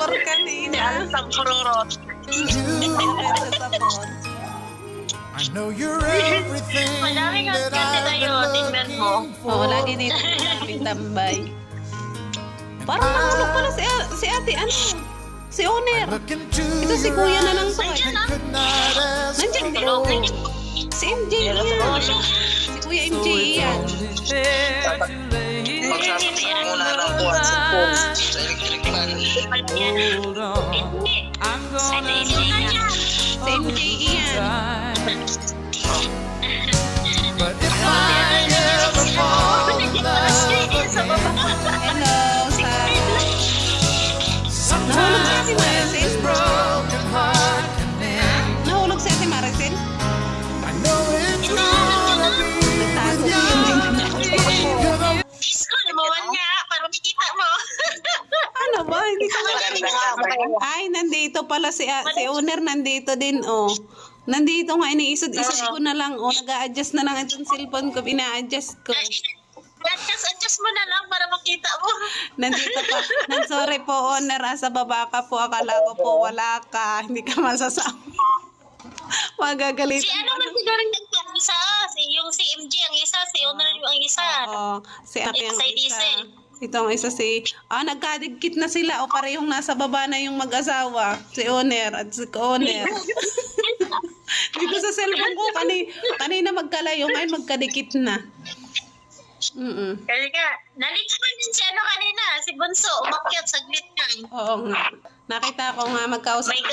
sapor Si kanina. Alisang Kurorot. Meron sa sapor. I know you're everything Madaming that kasi I've tayo, been tingnan mo. looking Oo, for. lagi dito daming tambay. Parang nahulog pala si ate, ano? Si Owner. Look into Ito si your kuya na lang eyes to. Nandiyan, and could not ask Nandiyan, for Hello. more. Si MJ Hello, yan. hello. Si Kuya MJ yan. Magsasakit muna ng buwan sa phone sa electric fan. Hindi. Ano niya? Si MJ yan. But if I ever fall in love Sa baba. Hello, sa... Nahulog si Ate Maricel? broken heart can end. Nahulog si Ate Maricel? I know it's gonna be Nagtago si MJ. you're the Disco, lumawan niya para makita mo. Ano ba? Hindi ko Maganda ka. Ay, nandito pala si Owner, nandito din, oh. Nandito nga, iniisod-isod ko na lang, oh. Nag-a-adjust na lang itong cellphone ko, ina-adjust ko. Adjust mo na lang para makita mo. Nandito pa. Sorry po, Owner, sa baba ka po. Akala ko po wala ka. Hindi ka masasama. Magagalit. Si ano man siguro yung isa? Yung si MJ ang isa, si Honor yung ang isa. Oo. Si ate ang Side isa. diesel. Ito ang isa si... nagkadikit na sila. O parehong nasa baba na yung mag-asawa. Si Owner at si Owner. Dito sa cellphone ko, kanina magkalayo, ngayon magkadikit na. Kasi nga, nalito man din si ano kanina, si Bunso, umakyat saglit lang. Oo nga. Nakita ko nga magkausap May